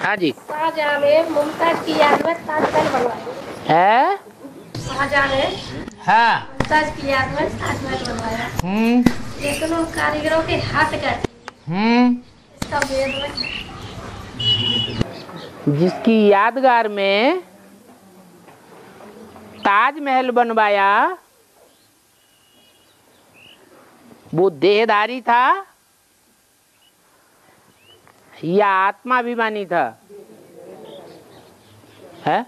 हाँ जी। शाहजहां ने मुमताज की याद में ताजमहल बनवाया है। शाहजहां ने हाँ। मुमताज की याद में ताजमहल बनवाया, लेकिन उन कारीगरों के हाथ काटे। इसका भेद में जिसकी यादगार में ताजमहल बनवाया वो देहधारी था या आत्माभिमानी था? है?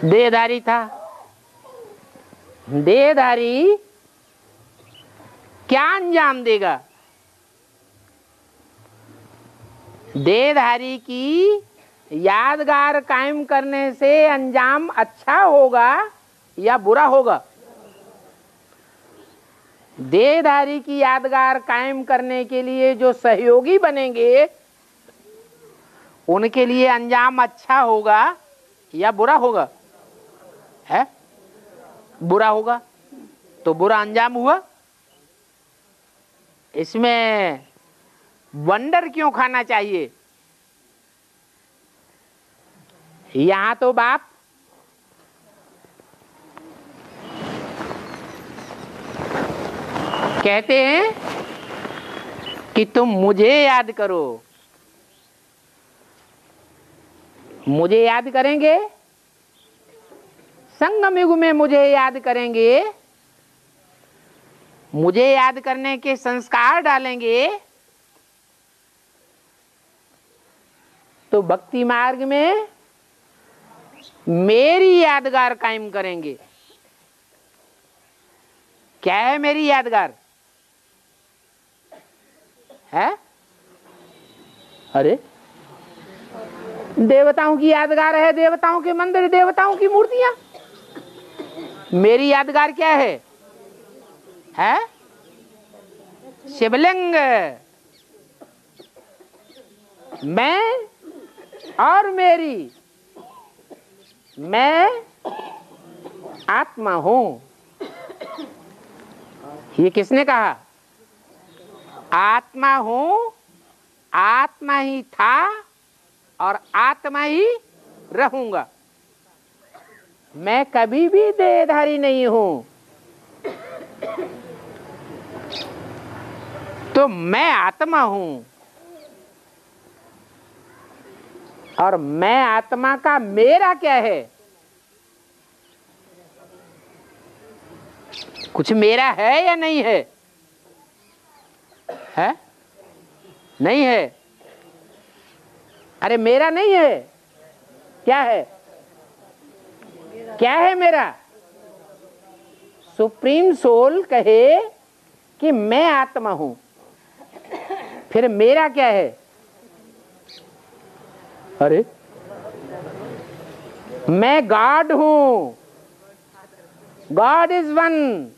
देहधारी था। देहधारी क्या अंजाम देगा? देहधारी की यादगार कायम करने से अंजाम अच्छा होगा या बुरा होगा? देहधारी की यादगार कायम करने के लिए जो सहयोगी बनेंगे उनके लिए अंजाम अच्छा होगा या बुरा होगा? है? बुरा होगा। तो बुरा अंजाम हुआ। इसमें वंडर क्यों खाना चाहिए? यहां तो बाप कहते हैं कि तुम मुझे याद करो। मुझे याद करेंगे, संगम युग में मुझे याद करेंगे, मुझे याद करने के संस्कार डालेंगे तो भक्ति मार्ग में मेरी यादगार कायम करेंगे। क्या है मेरी यादगार? है? अरे देवताओं की यादगार है, देवताओं के मंदिर, देवताओं की मूर्तियां। मेरी यादगार क्या है? है? शिवलिंग। मैं और मेरी, मैं आत्मा हूं। ये किसने कहा? आत्मा हूं, आत्मा ही था और आत्मा ही रहूंगा। मैं कभी भी देहधारी नहीं हूं। तो मैं आत्मा हूं और मैं आत्मा का मेरा क्या है? कुछ मेरा है या नहीं है? है? नहीं है। अरे मेरा नहीं है। क्या है? क्या है मेरा? सुप्रीम सोल कहे कि मैं आत्मा हूं, फिर मेरा क्या है? अरे मैं गॉड हूं, गॉड इज वन।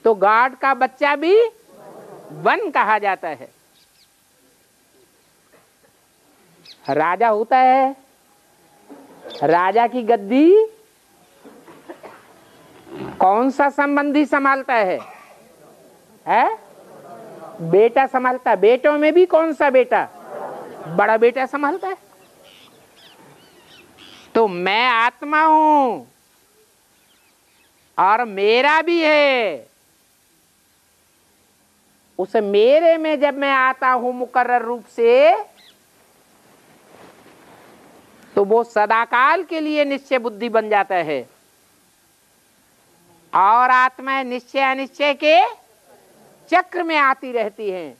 तो गॉड का बच्चा भी वन कहा जाता है। राजा होता है, राजा की गद्दी कौन सा संबंधी संभालता है? है? बेटा संभालता है। बेटों में भी कौन सा बेटा? बड़ा बेटा संभालता है। तो मैं आत्मा हूं और मेरा भी है। उस मेरे में जब मैं आता हूं मुकर्रर रूप से, तो वो सदाकाल के लिए निश्चय बुद्धि बन जाता है और आत्मा निश्चय अनिश्चय के चक्र में आती रहती हैं।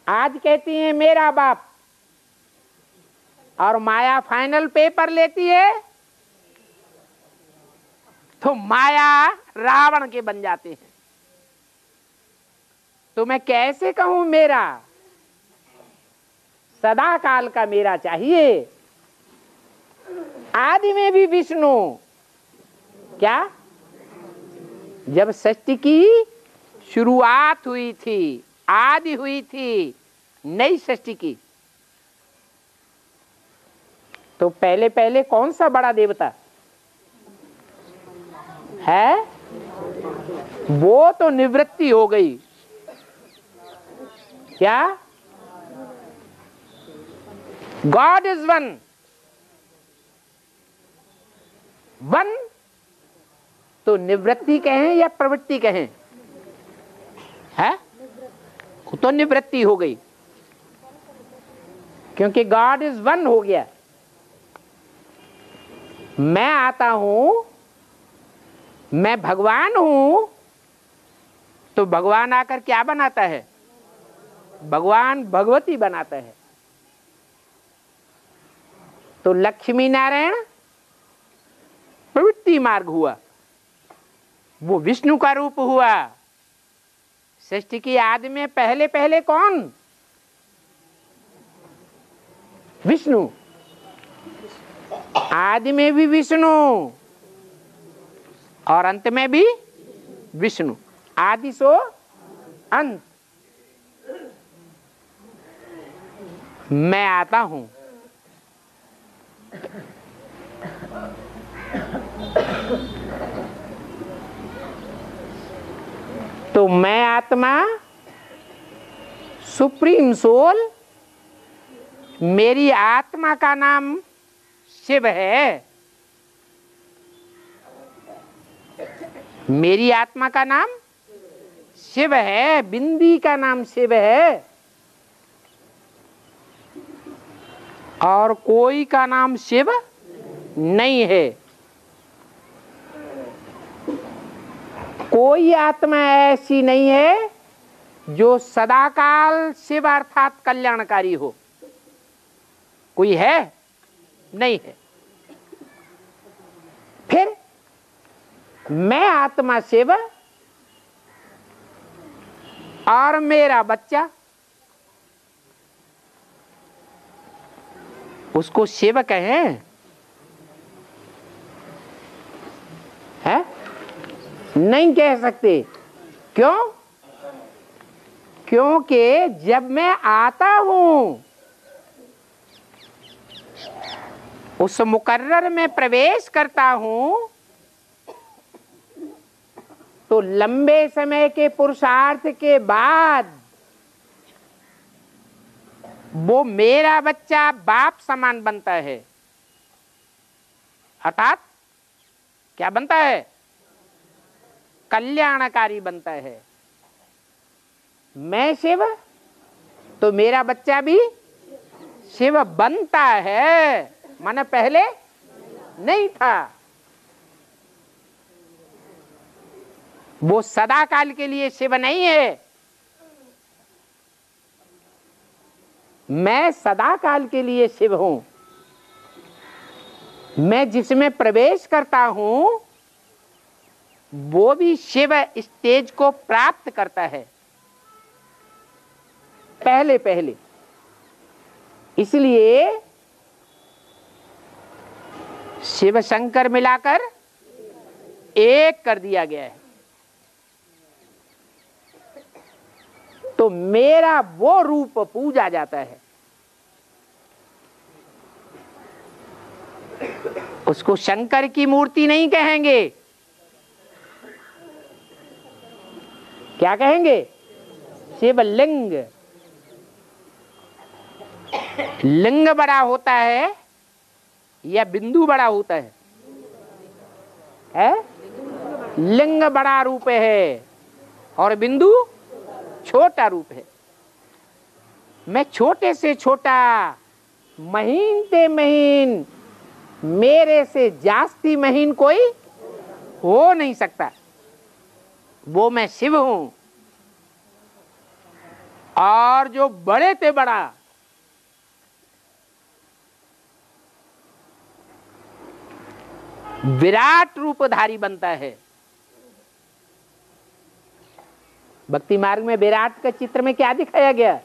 आज कहती हैं मेरा बाप और माया फाइनल पेपर लेती है तो माया रावण के बन जाते हैं। तो मैं कैसे कहूं मेरा? सदा काल का मेरा चाहिए। आदि में भी विष्णु। क्या? जब सृष्टि की शुरुआत हुई थी, आदि हुई थी नई सृष्टि की, तो पहले पहले कौन सा बड़ा देवता है? वो तो निवृत्ति हो गई। क्या? God is one. वन तो निवृत्ति कहें या प्रवृत्ति कहें? है तो निवृत्ति हो गई, क्योंकि गॉड इज वन हो गया। मैं आता हूं, मैं भगवान हूं, तो भगवान आकर क्या बनाता है? भगवान भगवती बनाता है। तो लक्ष्मी नारायण प्रवृत्ति मार्ग हुआ, वो विष्णु का रूप हुआ। सृष्टि की आदि में पहले पहले कौन? विष्णु। आदि में भी विष्णु और अंत में भी विष्णु। आदि सो अंत। मैं आता हूं, तो मैं आत्मा, सुप्रीम सोल, मेरी आत्मा का नाम शिव है। मेरी आत्मा का नाम शिव है, बिंदी का नाम शिव है, और कोई का नाम शिव नहीं है। कोई आत्मा ऐसी नहीं है जो सदाकाल शिव अर्थात कल्याणकारी हो। कोई है? नहीं है। फिर मैं आत्मा शिव और मेरा बच्चा, उसको शिव कहें? है? नहीं कह सकते। क्यों? क्योंकि जब मैं आता हूं, उस मुकर्रर में प्रवेश करता हूं, तो लंबे समय के पुरुषार्थ के बाद वो मेरा बच्चा बाप समान बनता है। अर्थात क्या बनता है? कल्याणकारी बनता है। मैं शिव तो मेरा बच्चा भी शिव बनता है, माने पहले नहीं था। वो सदा काल के लिए शिव नहीं है। मैं सदा काल के लिए शिव हूं। मैं जिसमें प्रवेश करता हूं वो भी शिव स्टेज को प्राप्त करता है पहले पहले। इसलिए शिव शंकर मिलाकर एक कर दिया गया है। तो मेरा वो रूप पूजा जाता है। उसको शंकर की मूर्ति नहीं कहेंगे। क्या कहेंगे? शिवलिंग। लिंग बड़ा होता है या बिंदु बड़ा होता है? लिंग बड़ा रूप है और बिंदु छोटा रूप है। मैं छोटे से छोटा, महीन से महीन, मेरे से जास्ती महीन कोई हो नहीं सकता। वो मैं शिव हूं। और जो बड़े से बड़ा, विराट रूपधारी बनता है। भक्ति मार्ग में विराट का चित्र में क्या दिखाया गया?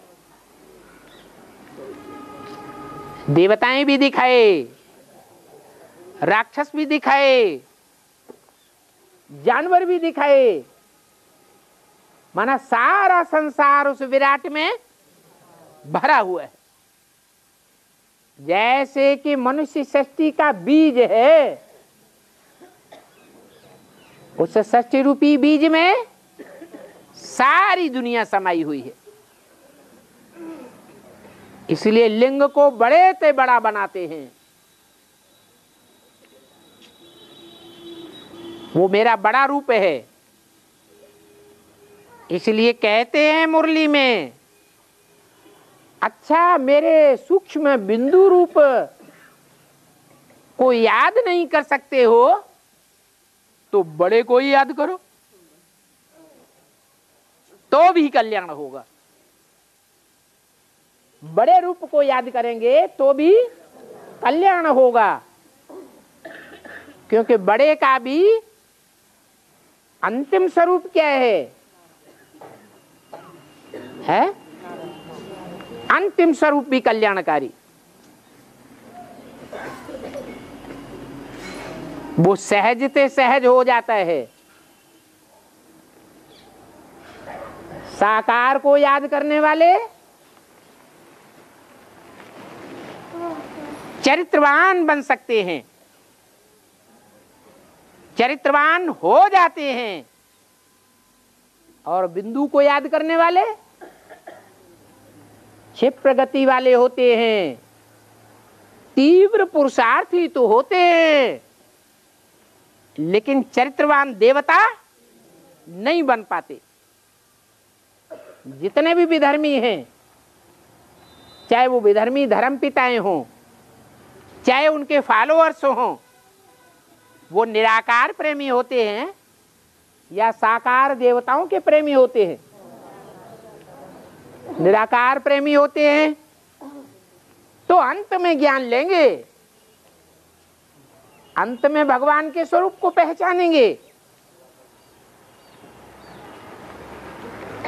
देवताएं भी दिखाए, राक्षस भी दिखाए, जानवर भी दिखाए, माना सारा संसार उस विराट में भरा हुआ है। जैसे कि मनुष्य सृष्टि का बीज है, उस सृष्टि रूपी बीज में सारी दुनिया समाई हुई है। इसलिए लिंग को बड़े से बड़ा बनाते हैं। वो मेरा बड़ा रूप है, इसलिए कहते हैं मुरली में, अच्छा मेरे सूक्ष्म बिंदु रूप को याद नहीं कर सकते हो तो बड़े को ही याद करो, तो भी कल्याण होगा। बड़े रूप को याद करेंगे तो भी कल्याण होगा, क्योंकि बड़े का भी अंतिम स्वरूप क्या है? अंतिम स्वरूप भी कल्याणकारी। वो सहजते सहज हो जाता है। साकार को याद करने वाले चरित्रवान बन सकते हैं, चरित्रवान हो जाते हैं, और बिंदु को याद करने वाले क्षिप्र गति वाले होते हैं। तीव्र पुरुषार्थी तो होते हैं, लेकिन चरित्रवान देवता नहीं बन पाते। जितने भी विधर्मी हैं, चाहे वो विधर्मी धर्म पिताएं हों, चाहे उनके फॉलोअर्स हों, वो निराकार प्रेमी होते हैं या साकार देवताओं के प्रेमी होते हैं? निराकार प्रेमी होते हैं तो अंत में ज्ञान लेंगे, अंत में भगवान के स्वरूप को पहचानेंगे।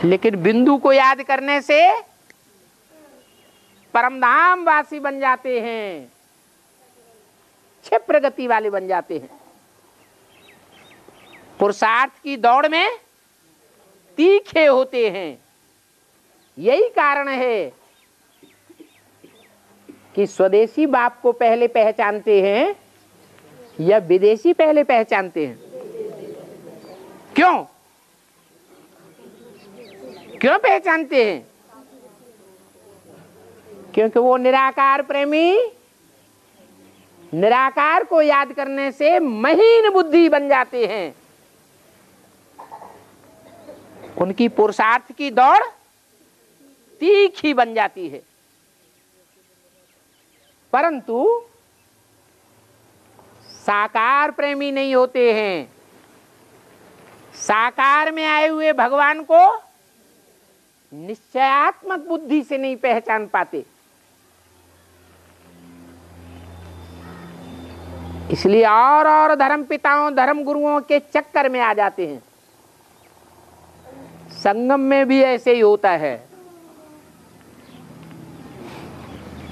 लेकिन बिंदु को याद करने से परमधाम वासी बन जाते हैं, क्षिप्र गति वाले बन जाते हैं। पुरुषार्थ की दौड़ में तीखे होते हैं। यही कारण है कि स्वदेशी बाप को पहले पहचानते हैं या विदेशी पहले पहचानते हैं? क्यों क्यों पहचानते हैं? क्योंकि वो निराकार प्रेमी निराकार को याद करने से महीन बुद्धि बन जाते हैं। उनकी पुरुषार्थ की दौड़ तीखी बन जाती है। परंतु साकार प्रेमी नहीं होते हैं। साकार में आए हुए भगवान को निश्चयात्मक बुद्धि से नहीं पहचान पाते। इसलिए और धर्म पिताओं धर्म गुरुओं के चक्कर में आ जाते हैं। संगम में भी ऐसे ही होता है,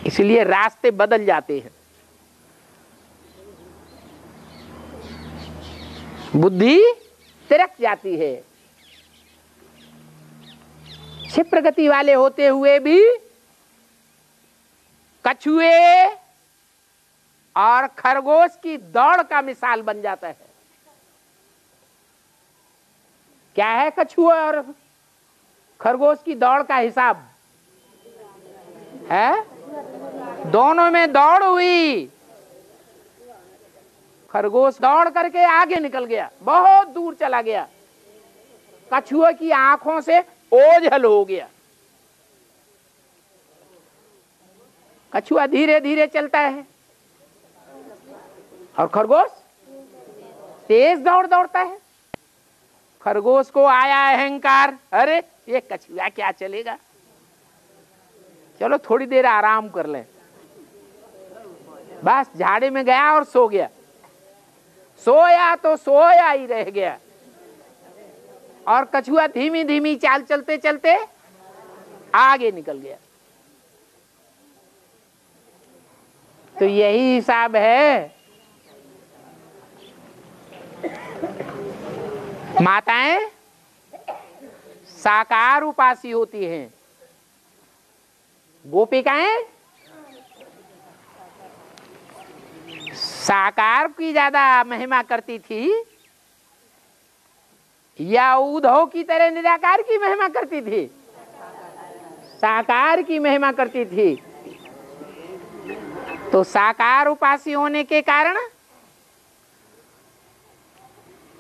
इसलिए रास्ते बदल जाते हैं। बुद्धि तिरक जाती है। क्षिप्र गति वाले होते हुए भी कछुए और खरगोश की दौड़ का मिसाल बन जाता है। क्या है कछुआ और खरगोश की दौड़ का हिसाब? है दोनों में दौड़ हुई। खरगोश दौड़ करके आगे निकल गया, बहुत दूर चला गया। कछुआ की आंखों से ओझल हो गया। कछुआ धीरे धीरे चलता है और खरगोश तेज दौड़ता है। खरगोश को आया अहंकार, अरे ये कछुआ क्या चलेगा, चलो थोड़ी देर आराम कर लें। बस झाड़े में गया और सो गया। सोया तो सोया ही रह गया। और कछुआ धीमी धीमी चाल चलते चलते आगे निकल गया। तो यही हिसाब है। माताएं साकार उपासी होती हैं, गोपिकाएं साकार की ज्यादा महिमा करती थी या उद्धव की तरह निराकार की महिमा करती थी? साकार की महिमा करती थी। तो साकार उपासी होने के कारण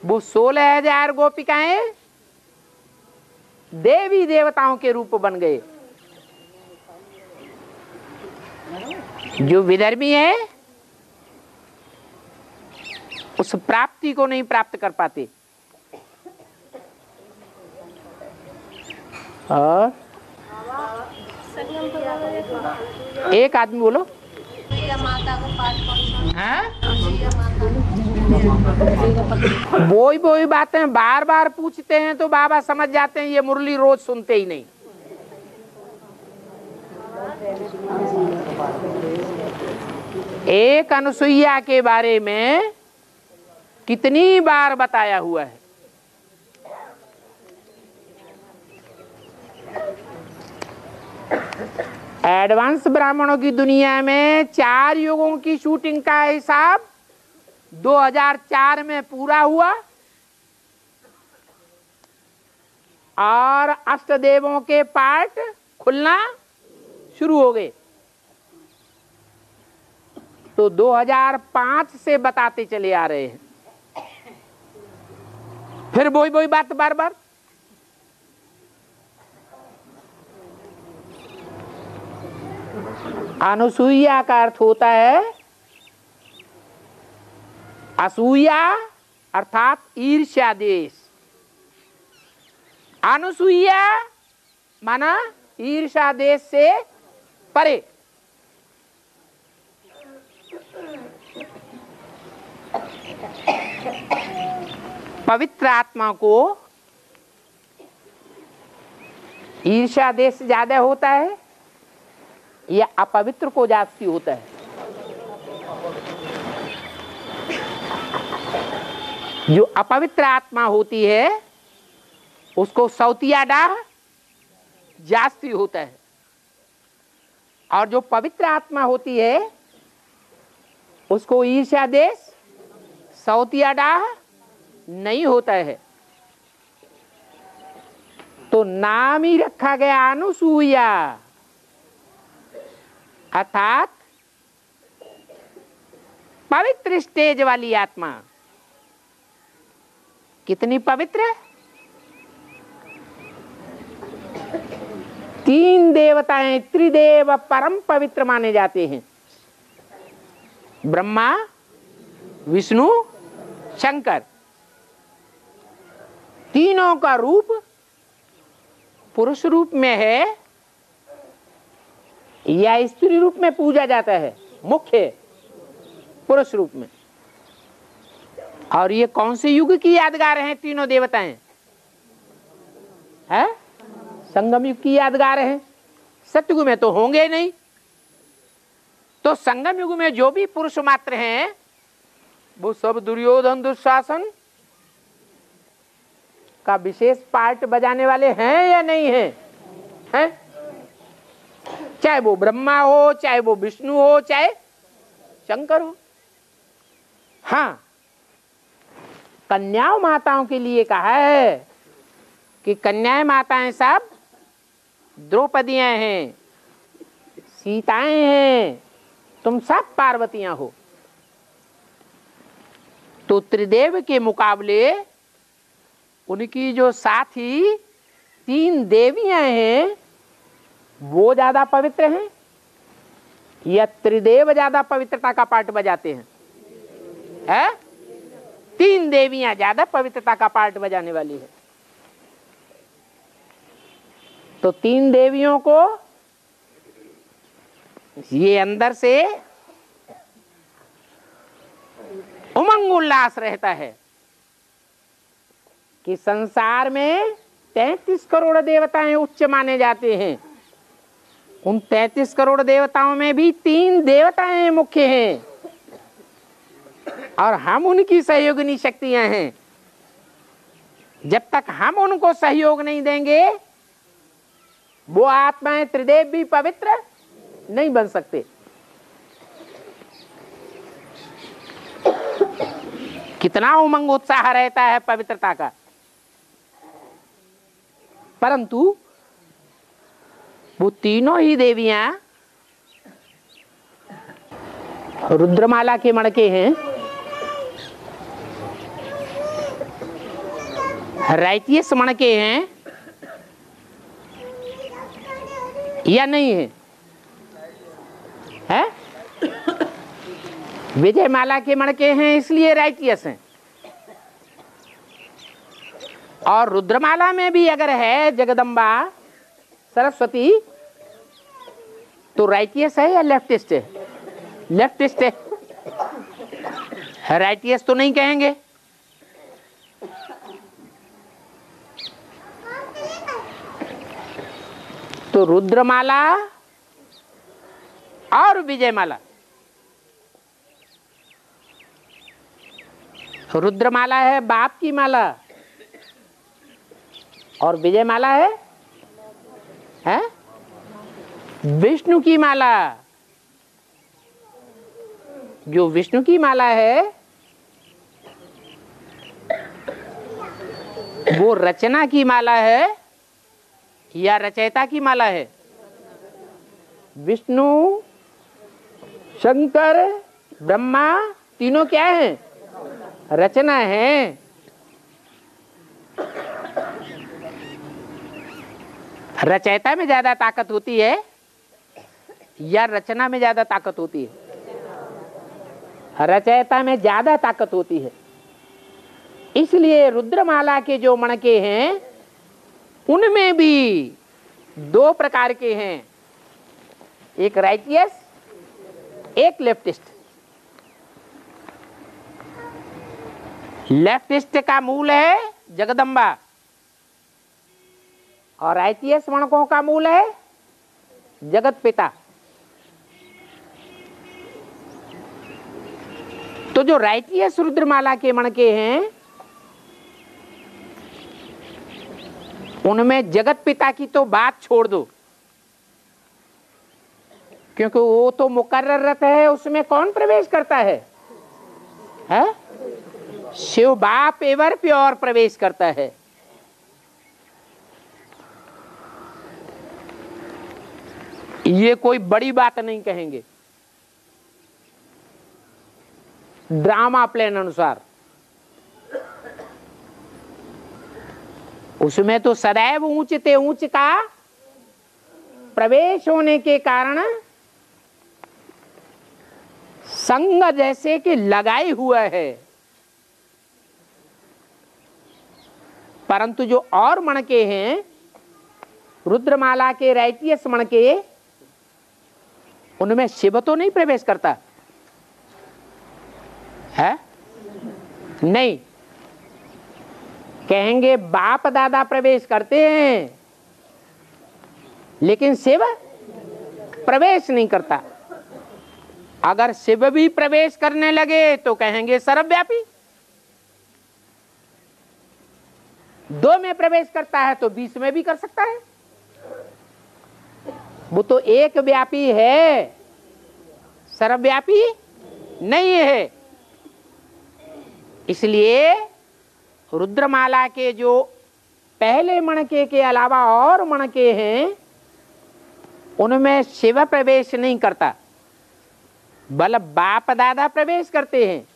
वो 16,000 गोपिकाएं देवी देवताओं के रूप बन गए। जो विधर्मी है उस प्राप्ति को नहीं प्राप्त कर पाते। और एक आदमी बोलो, माता को पाठ वही बातें बार बार पूछते हैं तो बाबा समझ जाते हैं ये मुरली रोज सुनते ही नहीं। एक अनुसुईया के बारे में कितनी बार बताया हुआ है। एडवांस ब्राह्मणों की दुनिया में 4 युगों की शूटिंग का हिसाब 2004 में पूरा हुआ और अष्टदेवों के पार्ट खुलना शुरू हो गए। तो 2005 से बताते चले आ रहे हैं। फिर वही बात बार बार। अनुसूया का अर्थ होता है असूया अर्थात ईर्ष्या देश। अनुसूया माना ईर्ष्या देश से परे। पवित्र आत्मा को ईर्ष्या देश ज्यादा होता है या अपवित्र को जास्ती होता है? जो अपवित्र आत्मा होती है उसको सौतिया डाह जास्ती होता है और जो पवित्र आत्मा होती है उसको ईर्ष्या देश सौतिया डाह नहीं होता है। तो नाम ही रखा गया अनुसूया अर्थात पवित्र स्टेज वाली आत्मा। कितनी पवित्र? 3 देवताएं त्रिदेव परम पवित्र माने जाते हैं। ब्रह्मा, विष्णु, शंकर। तीनों का रूप पुरुष रूप में है या स्त्री रूप में पूजा जाता है? मुख्य पुरुष रूप में। और ये कौन से युग की यादगार हैं तीनों देवताएं? है संगम युग की यादगार हैं। सतयुग में तो होंगे नहीं। तो संगम युग में जो भी पुरुष मात्र हैं वो सब दुर्योधन दुशासन का विशेष पार्ट बजाने वाले हैं या नहीं हैं? हैं? चाहे वो ब्रह्मा हो, चाहे वो विष्णु हो, चाहे शंकर हो। हाँ, कन्याओं माताओं के लिए कहा है कि कन्याएं माताएं सब द्रौपदियां हैं, सीताएं हैं, तुम सब पार्वतियां हो। तो त्रिदेव के मुकाबले उनकी जो साथी 3 देवियां हैं वो ज्यादा पवित्र हैं या त्रिदेव ज्यादा पवित्रता का पार्ट बजाते हैं? है? 3 देवियां ज्यादा पवित्रता का पार्ट बजाने वाली है। तो 3 देवियों को ये अंदर से उमंग उल्लास रहता है कि संसार में 33 करोड़ देवताएं उच्च माने जाते हैं। उन 33 करोड़ देवताओं में भी 3 देवताएं मुख्य हैं और हम उनकी सहयोगिनी शक्तियां हैं। जब तक हम उनको सहयोग नहीं देंगे वो आत्माएं त्रिदेव भी पवित्र नहीं बन सकते। कितना उमंग उत्साह रहता है पवित्रता का। परंतु वो तीनों ही देवियां रुद्रमाला के मणके हैं, राइटियस मणके हैं या नहीं है? है? विजयमाला के मणके हैं इसलिए राइटियस हैं, और रुद्रमाला में भी अगर है जगदम्बा सरस्वती तो राइटियस है या लेफ्टिस्ट है? लेफ्टिस्ट है, राइटियस तो नहीं कहेंगे। तो रुद्रमाला और विजयमाला, रुद्रमाला है बाप की माला और विजयमाला है विष्णु की माला। जो विष्णु की माला है वो रचना की माला है या रचयिता की माला है? विष्णु, शंकर, ब्रह्मा तीनों क्या हैं? रचना है। रचयिता में ज्यादा ताकत होती है या रचना में ज्यादा ताकत होती है? रचयिता में ज्यादा ताकत होती है। इसलिए रुद्रमाला के जो मणके हैं उनमें भी दो प्रकार के हैं, एक राइटियस, एक लेफ्टिस्ट। लेफ्टिस्ट का मूल है जगदम्बा और राइटियस मणकों का मूल है जगत पिता। तो जो राइटियस रुद्रमाला के मणके हैं उनमें जगत पिता की तो बात छोड़ दो, क्योंकि वो तो मुकर्रर रत है, उसमें कौन प्रवेश करता है? शिव बाप एवर प्योर प्रवेश करता है। ये कोई बड़ी बात नहीं कहेंगे। ड्रामा प्लान अनुसार उसमें तो सदैव ऊंचते ऊंच का प्रवेश होने के कारण संग जैसे कि लगाई हुआ है, परंतु जो और मणके हैं रुद्रमाला के राइटियस मणके, उनमें शिव तो नहीं प्रवेश करता है? नहीं, कहेंगे बाप दादा प्रवेश करते हैं लेकिन शिव प्रवेश नहीं करता। अगर शिव भी प्रवेश करने लगे तो कहेंगे सर्वव्यापी। दो में प्रवेश करता है तो 20 में भी कर सकता है। वो तो एक व्यापी है, सर्वव्यापी नहीं है। इसलिए रुद्रमाला के जो पहले मणके के अलावा और मणके हैं उनमें शिव प्रवेश नहीं करता, बल बाप दादा प्रवेश करते हैं।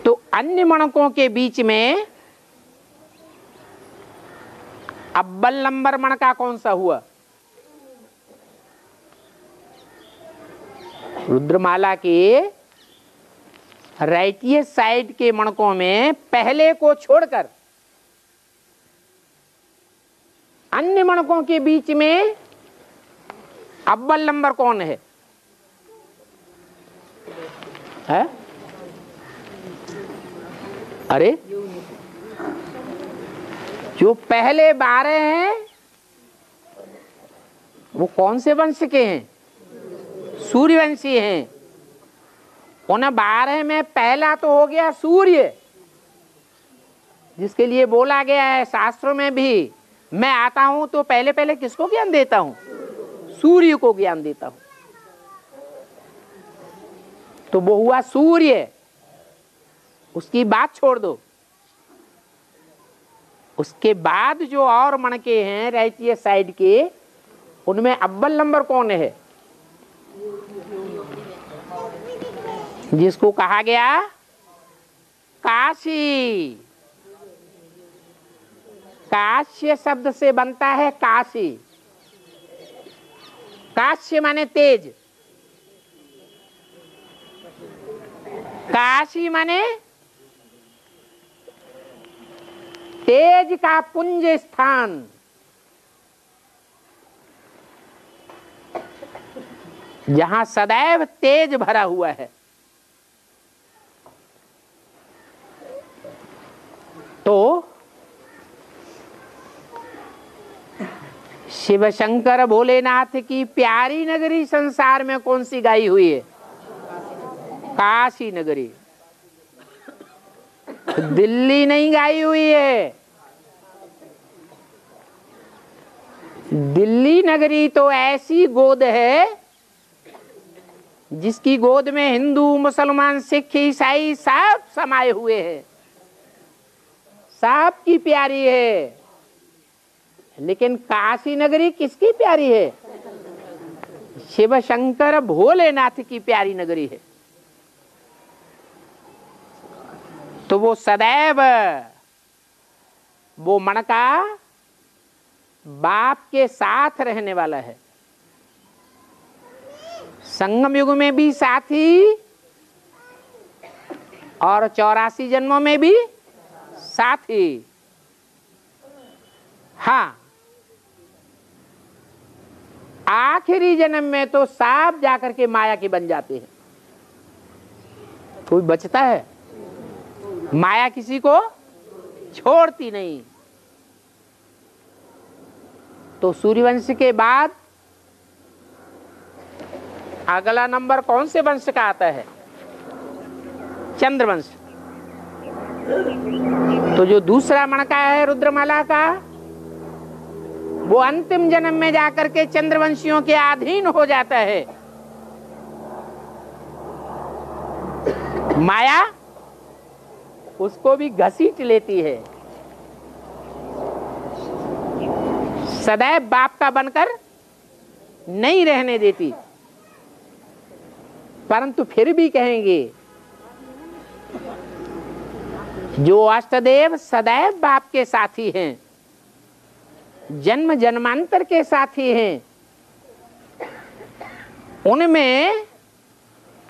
तो अन्य मणकों के बीच में अव्वल नंबर मणका कौन सा हुआ? रुद्रमाला के राइटियस साइड के मणकों में पहले को छोड़कर अन्य मणकों के बीच में अव्वल नंबर कौन है? अरे जो पहले 12 हैं वो कौन से वंश के हैं? सूर्यवंशी हैं। उन 12 में पहला तो हो गया सूर्य, जिसके लिए बोला गया है शास्त्रों में भी, मैं आता हूं तो पहले पहले किसको ज्ञान देता हूं? सूर्य को ज्ञान देता हूं। तो वो हुआ सूर्य, उसकी बात छोड़ दो। उसके बाद जो और मणके हैं राइटियस साइड के, उनमें अव्वल नंबर कौन है? जिसको कहा गया काशी। काश्य शब्द से बनता है काशी। काश्य माने तेज, काशी माने तेज का पुंज स्थान। जहां सदैव तेज भरा हुआ है। तो शिव शंकर भोलेनाथ की प्यारी नगरी संसार में कौन सी गाई हुई है? काशी नगरी। दिल्ली नहीं गाई हुई है। दिल्ली नगरी तो ऐसी गोद है जिसकी गोद में हिंदू, मुसलमान, सिख, ईसाई सब समाये हुए हैं, सब की प्यारी है। लेकिन काशी नगरी किसकी प्यारी है? शिव शंकर भोलेनाथ की प्यारी नगरी है। तो वो सदैव वो मणका बाप के साथ रहने वाला है। संगम युग में भी साथी और 84 जन्मों में भी साथी। हाँ, आखिरी जन्म में तो सब जाकर के माया के बन जाते हैं। कोई बचता है? माया किसी को छोड़ती नहीं। तो सूर्यवंश के बाद अगला नंबर कौन से वंश का आता है? चंद्रवंश। तो जो दूसरा मणका है रुद्रमाला का, वो अंतिम जन्म में जाकर के चंद्रवंशियों के अधीन हो जाता है। माया उसको भी घसीट लेती है। सदैव बाप का बनकर नहीं रहने देती। परंतु फिर भी कहेंगे जो अष्टदेव सदैव बाप के साथी हैं, जन्म जन्मांतर के साथी हैं, उनमें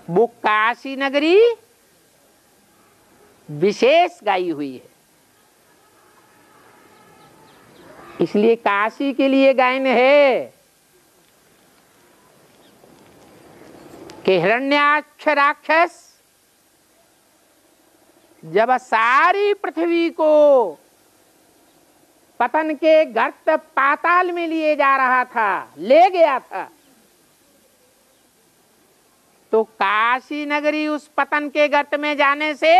वो काशी नगरी विशेष गाई हुई है। इसलिए काशी के लिए गायन है कि हिरण्याक्ष राक्षस जब सारी पृथ्वी को पतन के गर्त पाताल में लिए जा रहा था, ले गया था, तो काशी नगरी उस पतन के गर्त में जाने से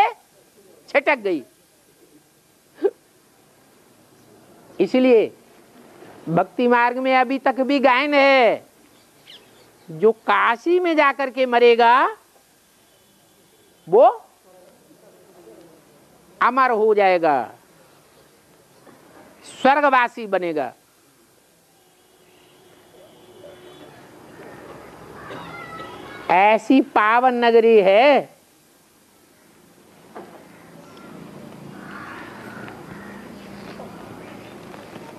छिटक गई। इसलिए भक्ति मार्ग में अभी तक भी गायन है, जो काशी में जाकर के मरेगा वो अमर हो जाएगा, स्वर्गवासी बनेगा। ऐसी पावन नगरी है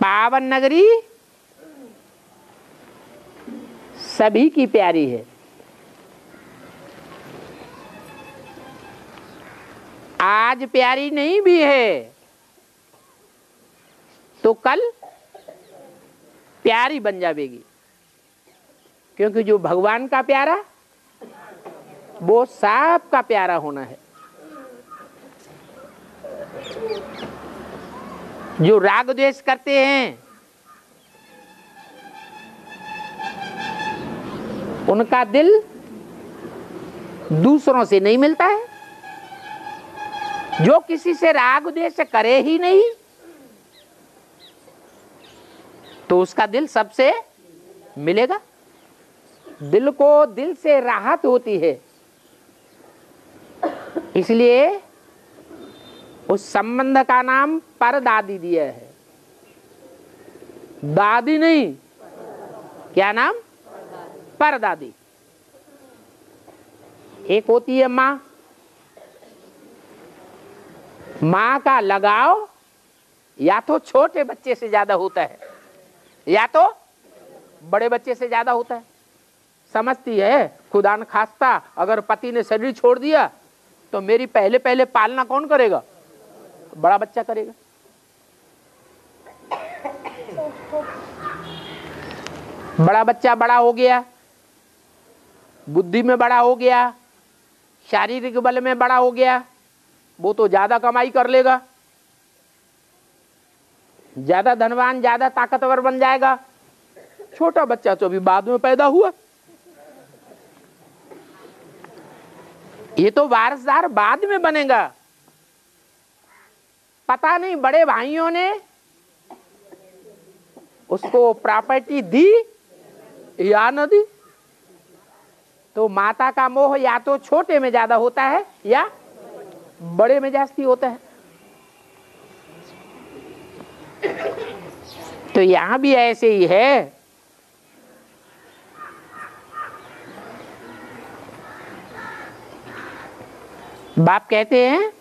पावन नगरी सभी की प्यारी है। आज प्यारी नहीं भी है तो कल प्यारी बन जाएगी, क्योंकि जो भगवान का प्यारा वो सब का प्यारा होना है। जो राग द्वेष करते हैं उनका दिल दूसरों से नहीं मिलता है। जो किसी से राग द्वेष करे ही नहीं तो उसका दिल सबसे मिलेगा। दिल को दिल से राहत होती है। इसलिए उस संबंध का नाम परदादी दिया है, दादी नहीं, क्या नाम? परदादी। एक होती है माँ। माँ का लगाव या तो छोटे बच्चे से ज्यादा होता है या तो बड़े बच्चे से ज्यादा होता है। समझती है खुदा न खास्ता अगर पति ने शरीर छोड़ दिया तो मेरी पहले पहले पालना कौन करेगा? बड़ा बच्चा करेगा। बड़ा बच्चा बड़ा हो गया, बुद्धि में बड़ा हो गया, शारीरिक बल में बड़ा हो गया, वो तो ज्यादा कमाई कर लेगा, ज्यादा धनवान, ज्यादा ताकतवर बन जाएगा। छोटा बच्चा तो अभी बाद में पैदा हुआ, ये तो वारसदार बाद में बनेगा। पता नहीं बड़े भाइयों ने उसको प्रॉपर्टी दी या न दी। तो माता का मोह या तो छोटे में ज्यादा होता है या बड़े में जास्ती होता है। तो यहां भी ऐसे ही है। बाप कहते हैं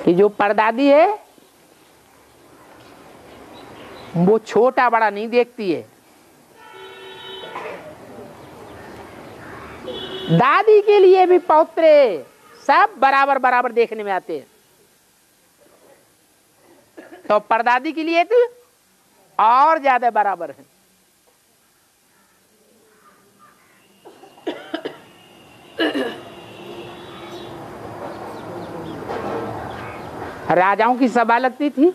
कि जो परदादी है वो छोटा बड़ा नहीं देखती है। दादी के लिए भी पौत्रे सब बराबर बराबर देखने में आते हैं, तो परदादी के लिए तो और ज्यादा बराबर है। राजाओं की सभा लगती थी,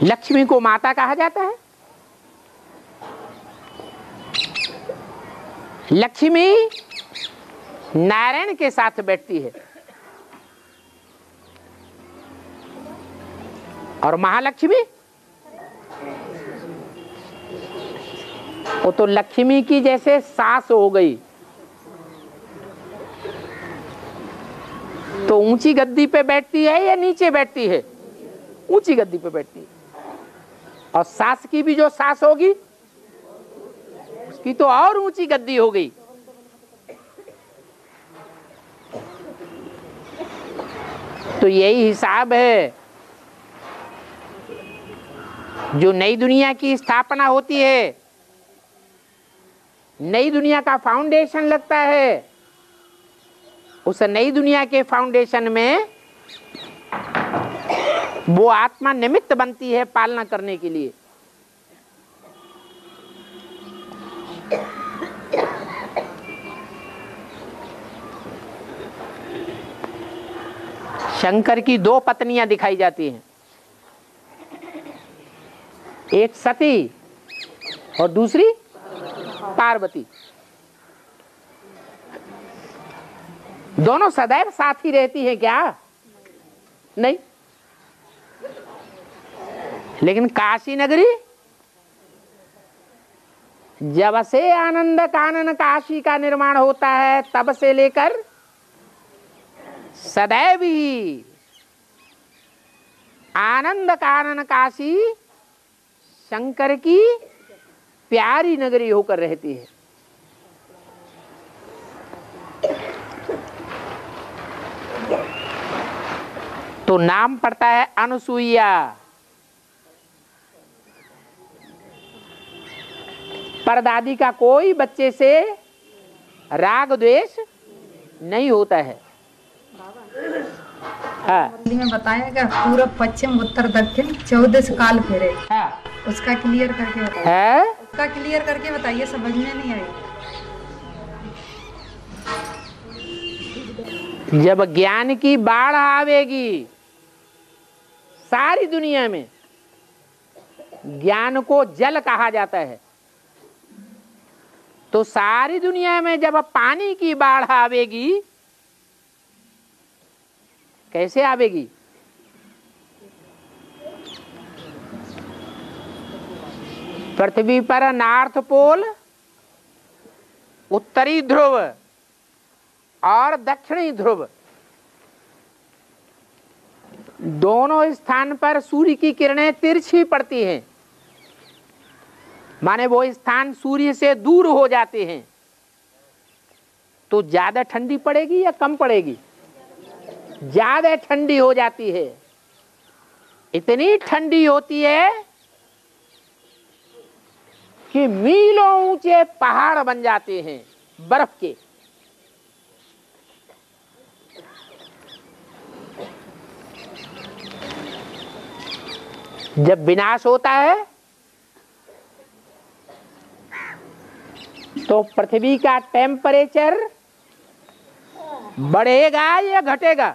लक्ष्मी को माता कहा जाता है। लक्ष्मी नारायण के साथ बैठती है और महालक्ष्मी वो तो लक्ष्मी की जैसे सास हो गई। तो ऊंची गद्दी पे बैठती है या नीचे बैठती है? ऊंची गद्दी पे बैठती है। और सास की भी जो सास होगी उसकी तो और ऊंची गद्दी हो गई। तो यही हिसाब है। जो नई दुनिया की स्थापना होती है, नई दुनिया का फाउंडेशन लगता है, उस नई दुनिया के फाउंडेशन में वो आत्मा निमित्त बनती है पालना करने के लिए। शंकर की दो पत्नियां दिखाई जाती हैं, एक सती और दूसरी पार्वती। दोनों सदैव साथ ही रहती हैं क्या? नहीं। लेकिन काशी नगरी जब से आनंद कानन काशी का निर्माण होता है तब से लेकर सदैव ही आनंद कानन काशी शंकर की प्यारी नगरी होकर रहती है। तो नाम पड़ता है अनुसुईया। परदादी का कोई बच्चे से राग द्वेष नहीं होता है। हाँ। में बताया गया पूर्व पश्चिम उत्तर दक्षिण 14 काल फेरे। हाँ। उसका क्लियर करके बताइए। है? उसका क्लियर करके बताइए, समझ में नहीं आई। जब ज्ञान की बाढ़ आवेगी सारी दुनिया में, ज्ञान को जल कहा जाता है, तो सारी दुनिया में जब पानी की बाढ़ आवेगी, कैसे आवेगी? पृथ्वी पर नॉर्थ पोल, उत्तरी ध्रुव और दक्षिणी ध्रुव, दोनों स्थान पर सूर्य की किरणें तिरछी पड़ती हैं, माने वो स्थान सूर्य से दूर हो जाते हैं, तो ज्यादा ठंडी पड़ेगी या कम पड़ेगी? ज्यादा ठंडी हो जाती है। इतनी ठंडी होती है कि मीलों ऊंचे पहाड़ बन जाते हैं बर्फ के। जब विनाश होता है तो पृथ्वी का टेम्परेचर बढ़ेगा या घटेगा?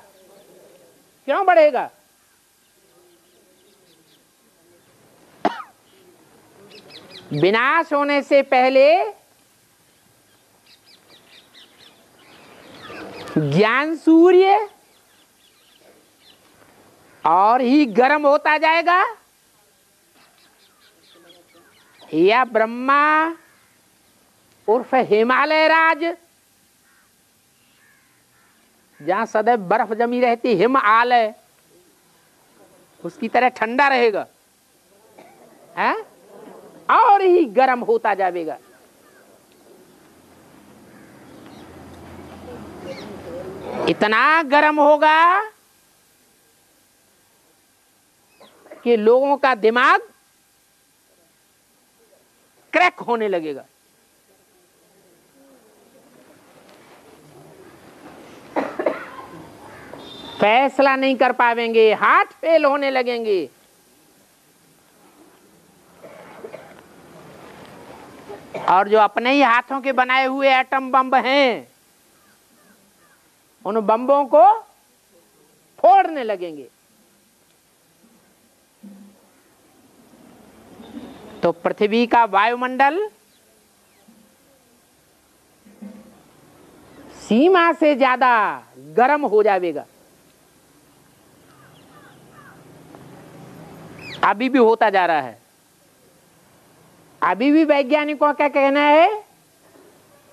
क्यों बढ़ेगा? विनाश होने से पहले ज्ञान सूर्य और ही गर्म होता जाएगा, या ब्रह्मा उर्फ हिमालय राज, जहां सदैव बर्फ जमी रहती, हिमालय, उसकी तरह ठंडा रहेगा है? और ही गर्म होता जाएगा। इतना गर्म होगा कि लोगों का दिमाग क्रैक होने लगेगा। फैसला नहीं कर पाएंगे, हार्ट फेल होने लगेंगे। और जो अपने ही हाथों के बनाए हुए एटम बम हैं, उन बम्बों को फोड़ने लगेंगे। तो पृथ्वी का वायुमंडल सीमा से ज्यादा गर्म हो जाएगा। अभी भी होता जा रहा है। अभी भी वैज्ञानिकों का कहना है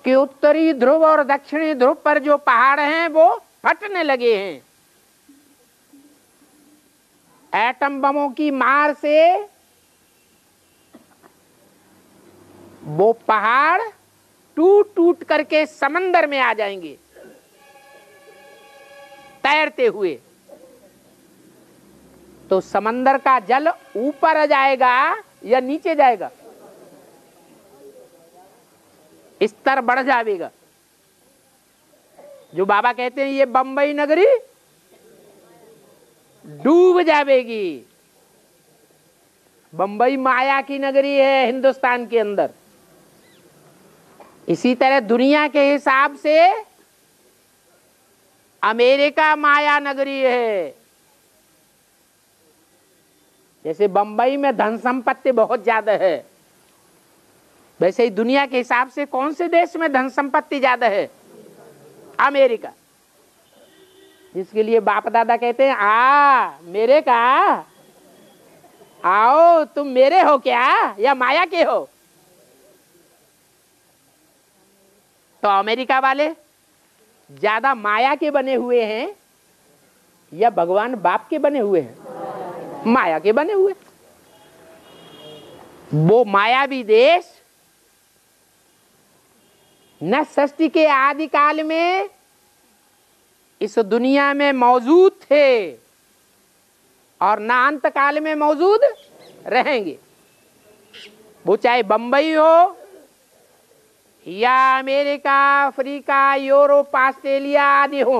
कि उत्तरी ध्रुव और दक्षिणी ध्रुव पर जो पहाड़ हैं वो फटने लगे हैं। एटम बमों की मार से वो पहाड़ टूट टूट करके समंदर में आ जाएंगे तैरते हुए। तो समंदर का जल ऊपर जाएगा या नीचे जाएगा? स्तर बढ़ जाएगा। जो बाबा कहते हैं ये बंबई नगरी डूब जाएगी। बंबई माया की नगरी है हिंदुस्तान के अंदर। इसी तरह दुनिया के हिसाब से अमेरिका माया नगरी है। जैसे बंबई में धन संपत्ति बहुत ज्यादा है, वैसे ही दुनिया के हिसाब से कौन से देश में धन संपत्ति ज्यादा है? अमेरिका। जिसके लिए बाप दादा कहते हैं मेरे का आओ, तुम मेरे हो क्या या माया के हो? तो अमेरिका वाले ज्यादा माया के बने हुए हैं या भगवान बाप के बने हुए हैं? माया के बने हुए। वो मायावी देश न सृष्टि के आदि काल में इस दुनिया में मौजूद थे और न अंत काल में मौजूद रहेंगे। वो चाहे बंबई हो या अमेरिका, अफ्रीका, यूरोप, ऑस्ट्रेलिया आदि हो,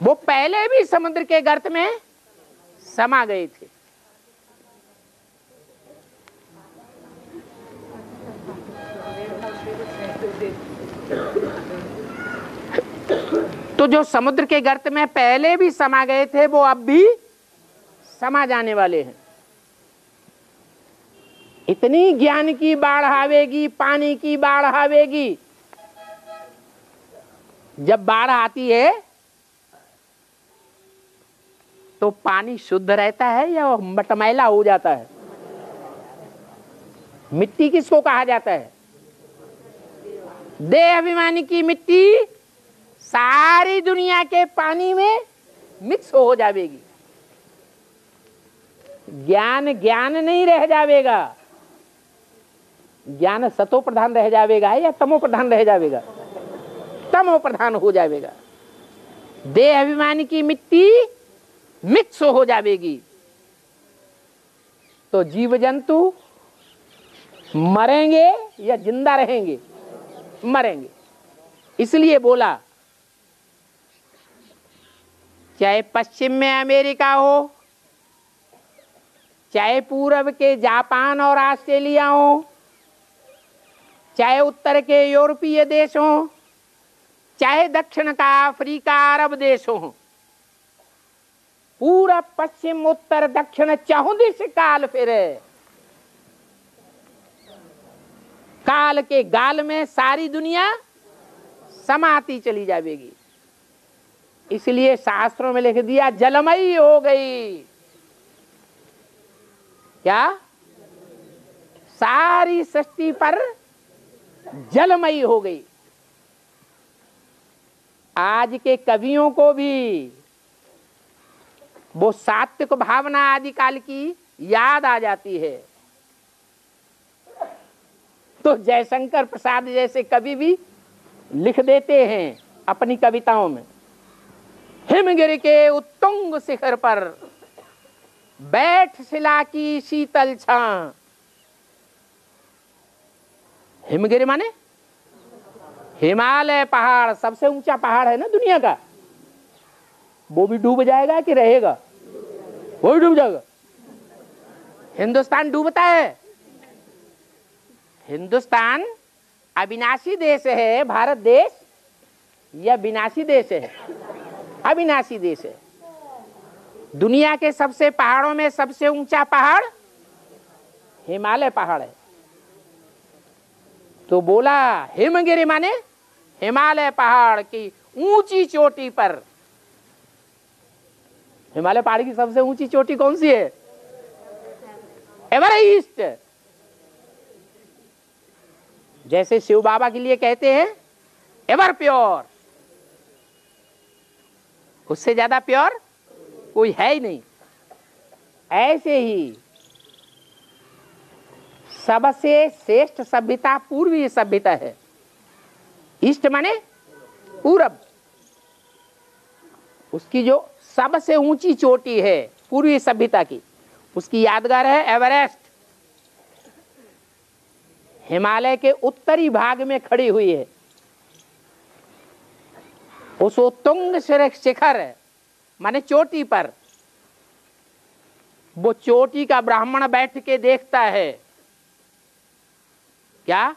वो पहले भी समुद्र के गर्त में समा गए थे। तो जो समुद्र के गर्त में पहले भी समा गए थे वो अब भी समा जाने वाले हैं। इतनी ज्ञान की बाढ़ आवेगी, पानी की बाढ़ आवेगी। जब बाढ़ आती है तो पानी शुद्ध रहता है या मटमैला हो जाता है? मिट्टी किसको कहा जाता है? देह अभिमानी की मिट्टी सारी दुनिया के पानी में मिक्स हो जावेगी। ज्ञान ज्ञान नहीं रह जावेगा, ज्ञान सतो प्रधान रह जावेगा या तमो प्रधान रह जावेगा? तमो प्रधान हो जावेगा। देह अभिमान की मिट्टी मिक्स हो जावेगी तो जीव जंतु मरेंगे या जिंदा रहेंगे? मरेंगे। इसलिए बोला चाहे पश्चिम में अमेरिका हो, चाहे पूर्व के जापान और ऑस्ट्रेलिया हो, चाहे उत्तर के यूरोपीय देश हो, चाहे दक्षिण का अफ्रीका अरब देश हो, पूरा पश्चिम उत्तर दक्षिण चहुदिश काल फिरे, काल के गाल में सारी दुनिया समाती चली जाएगी। इसलिए शास्त्रों में लिख दिया जलमयी हो गई। क्या? सारी सृष्टि पर जलमयी हो गई। आज के कवियों को भी वो सात्विक भावना आदि काल की याद आ जाती है, तो जयशंकर प्रसाद जैसे कवि भी लिख देते हैं अपनी कविताओं में, हिमगिरि के उत्तुंग शिखर पर बैठ शिला की शीतल छां। हिमगिरि माने हिमालय पहाड़, सबसे ऊंचा पहाड़ है ना दुनिया का, वो भी डूब जाएगा कि रहेगा? वो भी डूब जाएगा। हिंदुस्तान डूबता है? हिंदुस्तान अविनाशी देश है। भारत देश या विनाशी देश है? अविनाशी देश है। दुनिया के सबसे पहाड़ों में सबसे ऊंचा पहाड़ हिमालय पहाड़ है। तो बोला हिमगिरि माने हिमालय पहाड़ की ऊंची चोटी पर। हिमालय पहाड़ की सबसे ऊंची चोटी कौन सी है? एवरेस्ट। जैसे शिव बाबा के लिए कहते हैं एवर प्योर, उससे ज्यादा प्योर कोई है ही नहीं। ऐसे ही सबसे श्रेष्ठ सभ्यता पूर्वी सभ्यता है। ईस्ट माने पूरब, उसकी जो सबसे ऊंची चोटी है पूर्वी सभ्यता की, उसकी यादगार है एवरेस्ट। हिमालय के उत्तरी भाग में खड़ी हुई है। उस उत्तुंग शिखर माने चोटी पर, वो चोटी का ब्राह्मण बैठ के देखता है क्या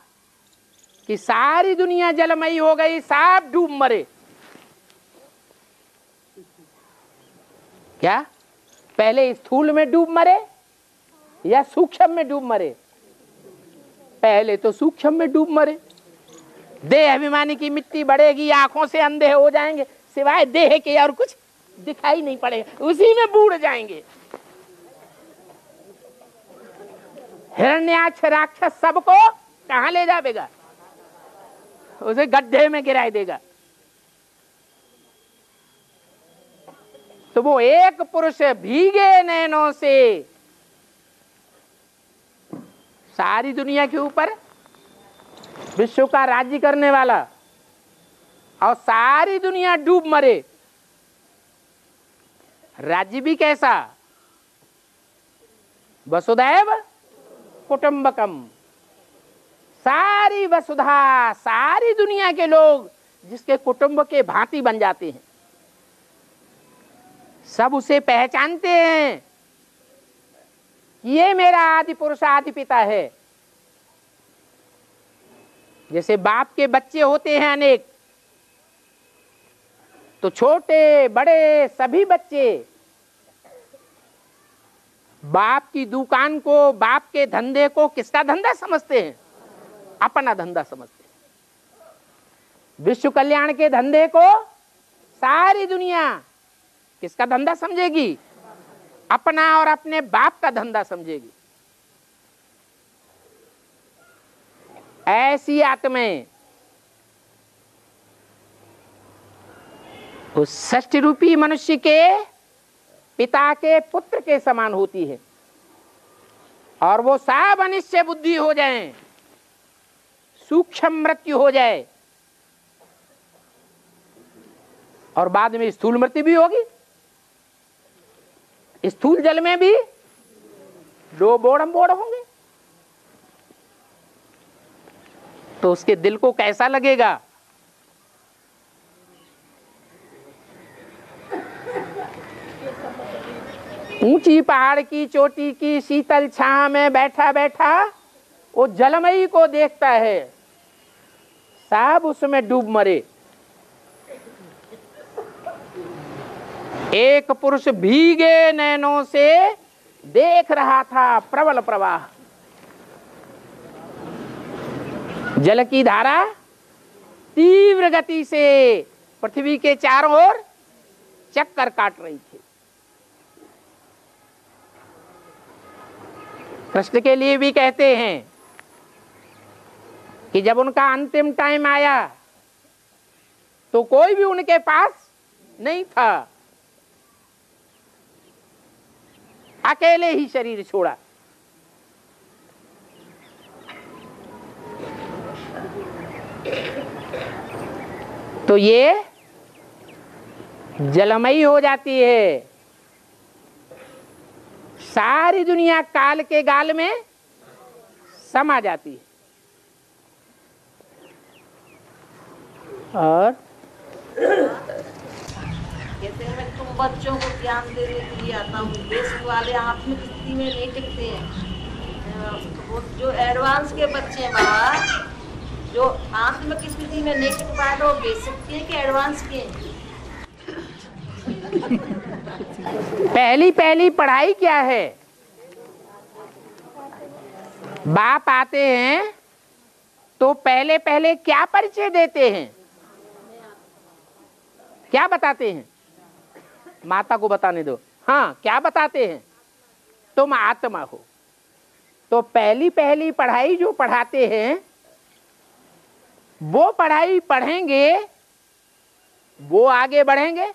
कि सारी दुनिया जलमयी हो गई, सब डूब मरे। क्या पहले स्थूल में डूब मरे या सूक्ष्म में डूब मरे? पहले तो सूक्ष्म में डूब मरे। देह अभिमानी की मिट्टी बढ़ेगी, आंखों से अंधे हो जाएंगे, सिवाय देह के और कुछ दिखाई नहीं पड़ेगा, उसी में बूढ़ जाएंगे। हिरण्याक्ष राक्षस सबको कहां ले जाएगा? उसे गड्ढे में गिरा देगा। तो वो एक पुरुष भीगे नैनों से सारी दुनिया के ऊपर विश्व का राज्य करने वाला, और सारी दुनिया डूब मरे। राज्य भी कैसा? वसुधैव कुटुंबकम। सारी वसुधा, सारी दुनिया के लोग जिसके कुटुंब के भांति बन जाते हैं, सब उसे पहचानते हैं, ये मेरा आदि पुरुष आदि पिता है। जैसे बाप के बच्चे होते हैं अनेक, तो छोटे बड़े सभी बच्चे बाप की दुकान को, बाप के धंधे को किसका धंधा समझते हैं? अपना धंधा समझते हैं। विश्व कल्याण के धंधे को सारी दुनिया किसका धंधा समझेगी? अपना और अपने बाप का धंधा समझेगी। ऐसी आत्माएं उस षष्ठी रूपी मनुष्य के पिता के पुत्र के समान होती है, और वो सब अनिश्चय बुद्धि हो जाए, सूक्ष्म मृत्यु हो जाए, और बाद में स्थूल मृत्यु भी होगी। स्थूल जल में भी दो बोड़ होंगे, तो उसके दिल को कैसा लगेगा। ऊंची पहाड़ की चोटी की शीतल छांव में बैठा बैठा वो जलमयी को देखता है, सब उसमें डूब मरे। एक पुरुष भीगे नैनों से देख रहा था प्रबल प्रवाह। जल की धारा तीव्र गति से पृथ्वी के चारों ओर चक्कर काट रही थी। कृष्ण के लिए भी कहते हैं कि जब उनका अंतिम टाइम आया तो कोई भी उनके पास नहीं था, अकेले ही शरीर छोड़ा। तो ये जलमयी हो जाती है, सारी दुनिया काल के गाल में समा जाती है। और कहते हैं मैं तुम बच्चों को ज्ञान देने के लिए आता हूँ, देश वाले आत्मिक स्थिति में नहीं टिकते हैं। वो जो एडवांस के बच्चे हैं बाबा, जो आत्मिक स्थिति में नहीं टिक पाए तो बेसिक के कि एडवांस के। पहली पढ़ाई क्या है? बाप आते हैं तो पहले क्या परिचय देते हैं, क्या बताते हैं? माता को बताने दो। हाँ, क्या बताते हैं? तुम आत्मा हो। तो पहली पढ़ाई जो पढ़ाते हैं, वो पढ़ाई पढ़ेंगे वो आगे बढ़ेंगे,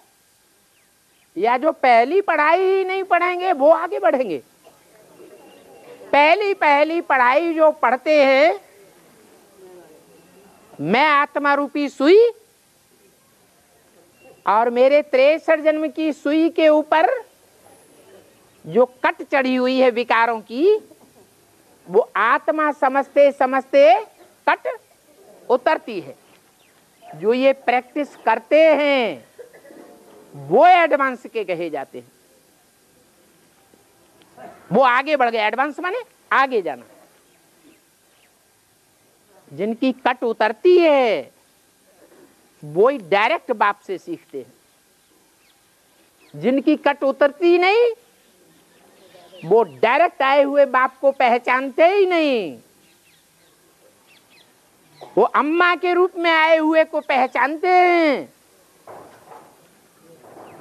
या जो पहली पढ़ाई ही नहीं पढ़ेंगे वो आगे बढ़ेंगे? पहली पढ़ाई जो पढ़ते हैं, मैं आत्मा रूपी सुई और मेरे 63 जन्म की सुई के ऊपर जो कट चढ़ी हुई है विकारों की, वो आत्मा समझते समझते कट उतरती है। जो ये प्रैक्टिस करते हैं वो एडवांस के कहे जाते हैं। वो आगे बढ़ गए। एडवांस माने आगे जाना। जिनकी कट उतरती है वो ही डायरेक्ट बाप से सीखते हैं। जिनकी कट उतरती नहीं, वो डायरेक्ट आए हुए बाप को पहचानते ही नहीं। वो अम्मा के रूप में आए हुए को पहचानते हैं,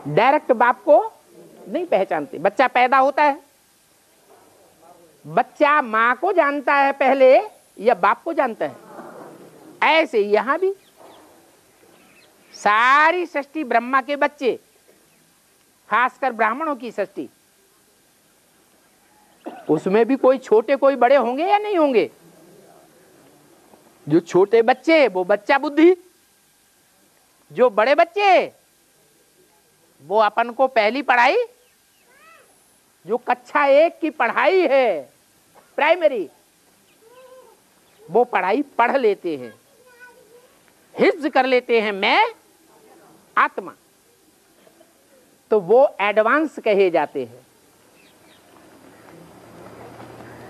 डायरेक्ट बाप को नहीं पहचानते। बच्चा पैदा होता है, बच्चा माँ को जानता है पहले या बाप को जानता है? ऐसे यहां भी सारी सृष्टि ब्रह्मा के बच्चे, खासकर ब्राह्मणों की सृष्टि, उसमें भी कोई छोटे कोई बड़े होंगे या नहीं होंगे? जो छोटे बच्चे वो बच्चा बुद्धि, जो बड़े बच्चे वो अपन को पहली पढ़ाई, जो कक्षा 1 की पढ़ाई है प्राइमरी, वो पढ़ाई पढ़ लेते हैं, हिफ्ज कर लेते हैं, मैं आत्मा। तो वो एडवांस कहे जाते हैं।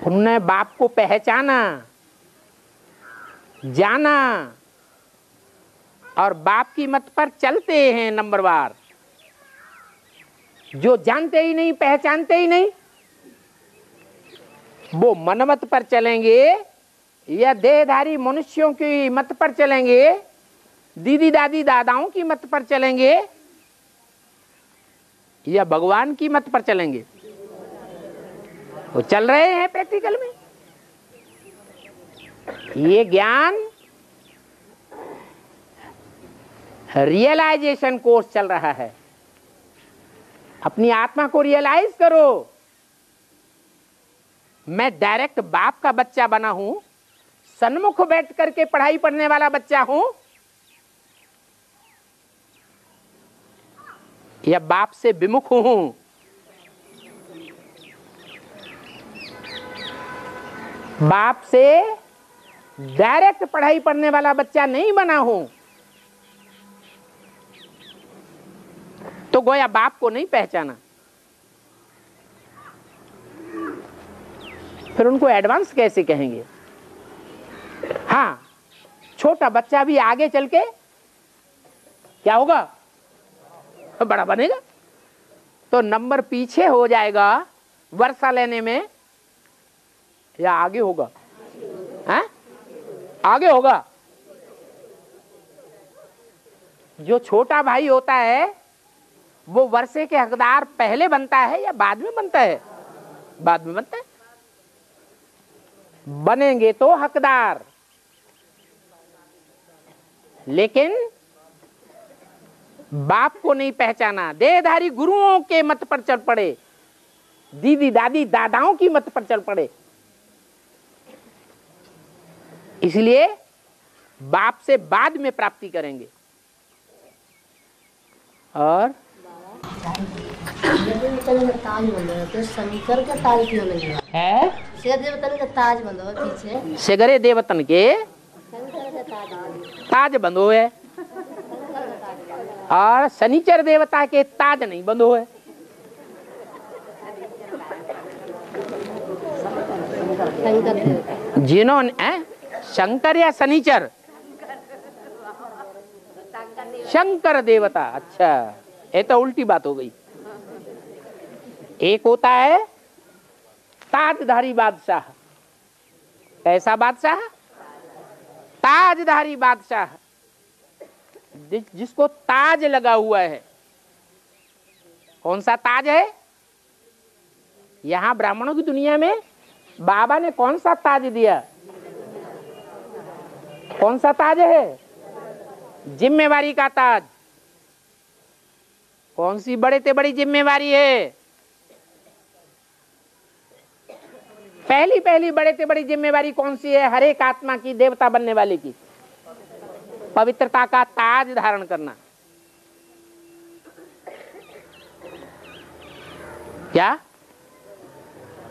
उन्होंने बाप को पहचाना, जाना, और बाप की मत पर चलते हैं नंबरवार। जो जानते ही नहीं, पहचानते ही नहीं, वो मनमत पर चलेंगे या देहधारी मनुष्यों की मत पर चलेंगे, दीदी दादी दादाओं की मत पर चलेंगे, या भगवान की मत पर चलेंगे? वो चल रहे हैं प्रैक्टिकल में। ये ज्ञान रियलाइजेशन कोर्स चल रहा है। अपनी आत्मा को रियलाइज करो। मैं डायरेक्ट बाप का बच्चा बना हूं, सन्मुख बैठ करके पढ़ाई पढ़ने वाला बच्चा हूं, या बाप से विमुख हूं। बाप से डायरेक्ट पढ़ाई पढ़ने वाला बच्चा नहीं बना हूं, तो गोया बाप को नहीं पहचाना। फिर उनको एडवांस कैसे कहेंगे? हाँ, छोटा बच्चा भी आगे चल के क्या होगा? बड़ा बनेगा। तो नंबर पीछे हो जाएगा वर्षा लेने में, या आगे होगा? हैं? आगे होगा। जो छोटा भाई होता है वो वर्षे के हकदार पहले बनता है या बाद में बनता है? बाद में बनता है। बनेंगे तो हकदार, लेकिन बाप को नहीं पहचाना, देहधारी गुरुओं के मत पर चल पड़े, दीदी दादी दादाओं की मत पर चल पड़े। इसलिए बाप से बाद में प्राप्ति करेंगे। और ताज बंधो तो शनिकर के ताज क्यों नहीं है? देवतन के ताज बंधो पीछे, शेगरे देवतन के शंकर के ताज बंधो है, और शनिचर देवता के ताज नहीं बंधो है। जिन्होंने शंकर या शनिचर? शंकर देवता। अच्छा, ये तो उल्टी बात हो गई। एक होता है ताजधारी बादशाह। कैसा बादशाह? ताजधारी बादशाह, जिसको ताज लगा हुआ है। कौन सा ताज है? यहां ब्राह्मणों की दुनिया में बाबा ने कौन सा ताज दिया? कौन सा ताज है? जिम्मेवारी का ताज। कौन सी बड़े से बड़ी जिम्मेवारी है? पहली बड़े से बड़ी जिम्मेवारी कौन सी है? हर एक आत्मा की, देवता बनने वाले की, पवित्रता का ताज धारण करना। क्या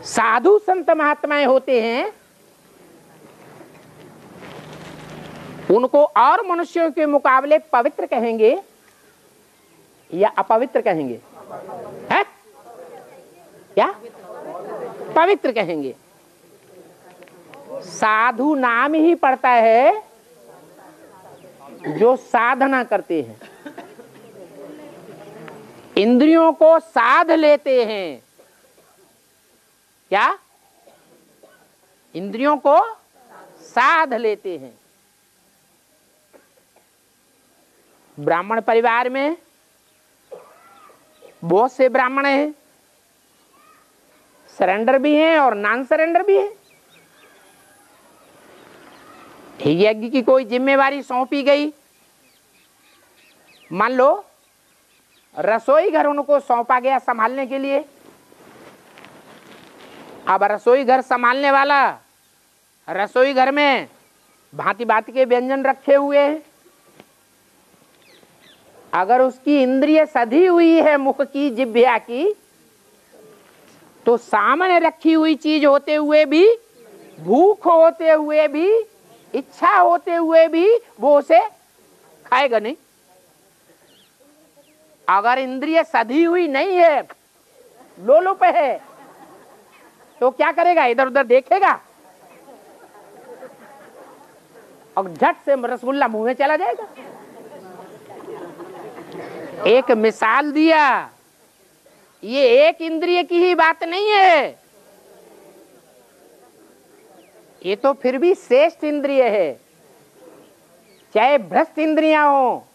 साधु संत महात्माएं होते हैं, उनको और मनुष्यों के मुकाबले पवित्र कहेंगे या अपवित्र कहेंगे? है? क्या? पवित्र कहेंगे। साधु नाम ही पड़ता है जो साधना करते हैं, इंद्रियों को साध लेते हैं। क्या? इंद्रियों को साध लेते हैं। ब्राह्मण परिवार में बहुत से ब्राह्मण हैं, सरेंडर भी हैं और नॉन सरेंडर भी हैं। यज्ञ की कोई जिम्मेवारी सौंपी गई, मान लो रसोई घर उनको सौंपा गया संभालने के लिए। अब रसोई घर संभालने वाला रसोई घर में भांति भांति के व्यंजन रखे हुए हैं। अगर उसकी इंद्रिय सधी हुई है मुख की, जिह्वा की, तो सामने रखी हुई चीज होते हुए भी, भूख होते हुए भी, इच्छा होते हुए भी वो उसे खाएगा नहीं। अगर इंद्रिय सधी हुई नहीं है, लोलुप है, तो क्या करेगा? इधर उधर देखेगा और झट से रसगुल्ला मुंह में चला जाएगा। एक मिसाल दिया, ये एक इंद्रिय की ही बात नहीं है, ये तो फिर भी श्रेष्ठ इंद्रिय है। चाहे भ्रष्ट इंद्रियां हो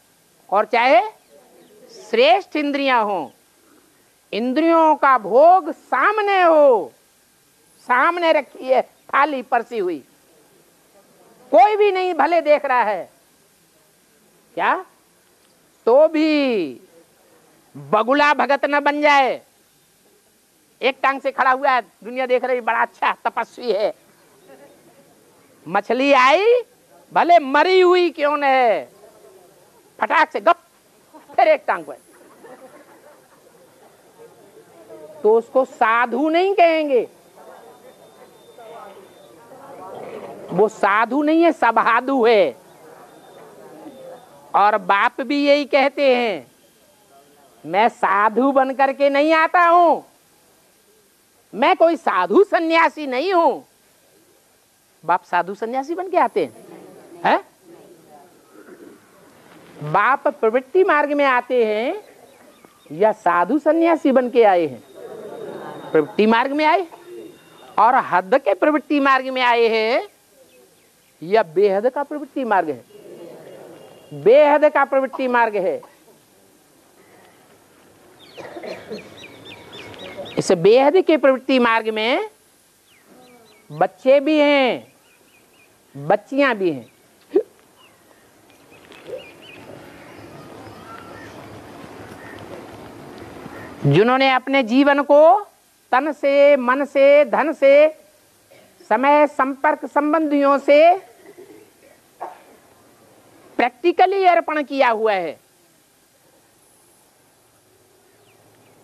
और चाहे श्रेष्ठ इंद्रियां हो, इंद्रियों का भोग सामने हो, सामने रखी है थाली परसी हुई, कोई भी नहीं भले देख रहा है। क्या? तो भी बगुला भगत न बन जाए। एक टांग से खड़ा हुआ है, दुनिया देख रही, बड़ा अच्छा तपस्वी है। मछली आई, भले मरी हुई क्यों न है, फटाक से गप, फिर एक टांग पर। तो उसको साधु नहीं कहेंगे, वो साधु नहीं है, सभादु है। और बाप भी यही कहते हैं, मैं साधु बन करके नहीं आता हूं, मैं कोई साधु सन्यासी नहीं हूं। बाप साधु सन्यासी बन के आते हैं? बाप प्रवृत्ति मार्ग में आते हैं या साधु सन्यासी बन के आए हैं? प्रवृत्ति मार्ग में आए। और हद के प्रवृत्ति मार्ग में आए हैं या बेहद का प्रवृत्ति मार्ग है? बेहद का प्रवृत्ति मार्ग है। इस बेहद के प्रवृत्ति मार्ग में बच्चे भी हैं, बच्चियां भी हैं। जिन्होंने अपने जीवन को तन से, मन से, धन से, समय, संपर्क, संबंधियों से प्रैक्टिकली अर्पण किया हुआ है,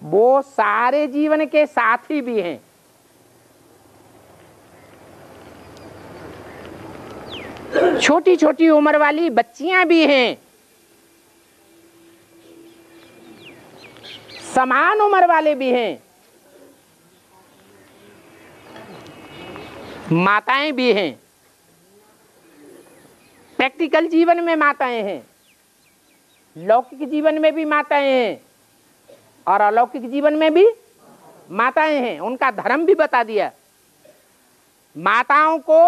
वो सारे जीवन के साथी भी हैं। छोटी छोटी उम्र वाली बच्चियां भी हैं, समान उम्र वाले भी हैं, माताएं भी हैं। प्रैक्टिकल जीवन में माताएं हैं, लौकिक जीवन में भी माताएं हैं, और अलौकिक जीवन में भी माताएं हैं। उनका धर्म भी बता दिया। माताओं को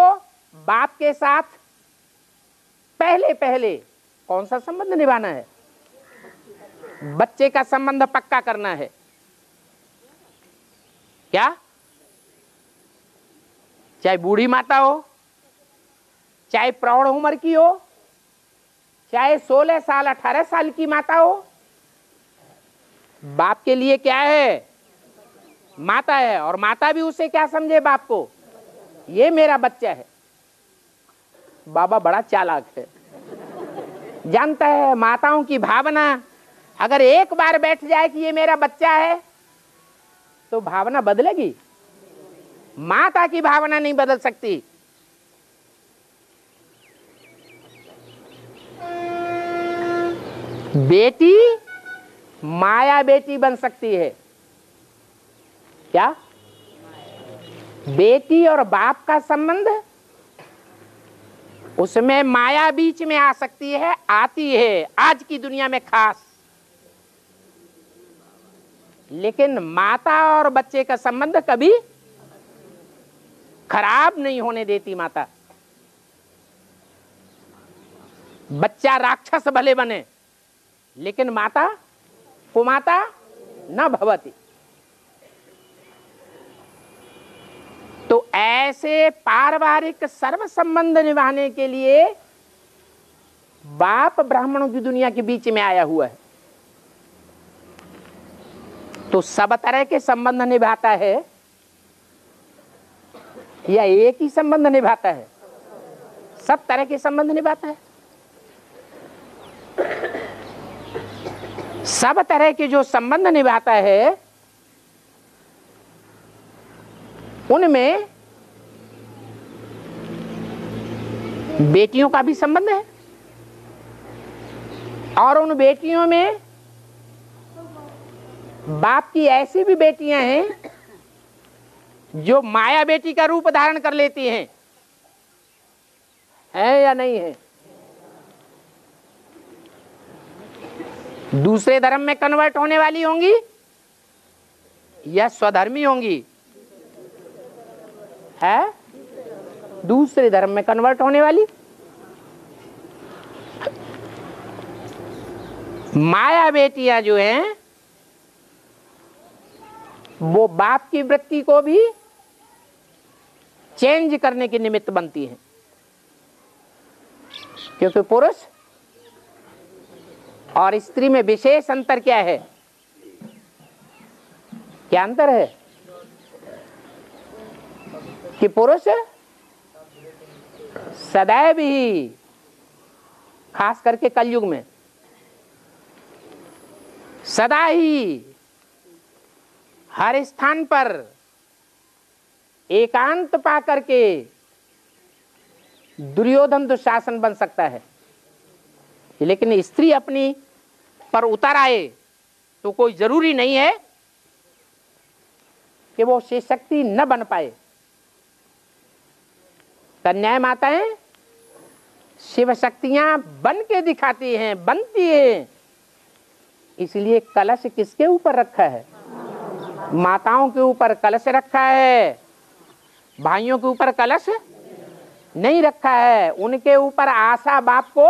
बाप के साथ पहले पहले कौन सा संबंध निभाना है? बच्चे का संबंध पक्का करना है। क्या? चाहे बूढ़ी माता हो, चाहे प्रौढ़ उम्र की हो, चाहे 16 साल 18 साल की माता हो, बाप के लिए क्या है? माता है। और माता भी उसे क्या समझे? बाप को, ये मेरा बच्चा है। बाबा बड़ा चालाक है, जानता है माताओं की भावना। अगर एक बार बैठ जाए कि ये मेरा बच्चा है, तो भावना बदलेगी? माता की भावना नहीं बदल सकती। बेटी माया बेटी बन सकती है। क्या? बेटी और बाप का संबंध, उसमें माया बीच में आ सकती है, आती है आज की दुनिया में खास। लेकिन माता और बच्चे का संबंध कभी खराब नहीं होने देती माता। बच्चा राक्षस भले बने, लेकिन माता कुमाता न भवति। तो ऐसे पारिवारिक सर्व संबंध निभाने के लिए बाप ब्राह्मणों की दुनिया के बीच में आया हुआ है। तो सब तरह के संबंध निभाता है या एक ही संबंध निभाता है? सब तरह के संबंध निभाता है। सब तरह के जो संबंध निभाता है, उनमें बेटियों का भी संबंध है, और उन बेटियों में बाप की ऐसी भी बेटियां हैं जो माया बेटी का रूप धारण कर लेती हैं। है या नहीं है? दूसरे धर्म में कन्वर्ट होने वाली होंगी या स्वधर्मी होंगी? है दूसरे धर्म में कन्वर्ट होने वाली। माया बेटियां जो हैं, वो बाप की वृत्ति को भी चेंज करने के निमित्त बनती हैं। क्योंकि पुरुष और स्त्री में विशेष अंतर क्या है? क्या अंतर है? कि पुरुष सदैव ही, खास करके कलयुग में, सदा ही हर स्थान पर एकांत पा करके दुर्योधन दुशासन बन सकता है, लेकिन स्त्री अपनी पर उतर आए तो कोई जरूरी नहीं है कि वो शिव शक्ति न बन पाए। कन्याएं माताएं शिव शक्तियां बन के दिखाती हैं, बनती हैं। इसलिए कलश किसके ऊपर रखा है? माताओं के ऊपर कलश रखा है, भाइयों के ऊपर कलश नहीं रखा है। उनके ऊपर आशा बाप को,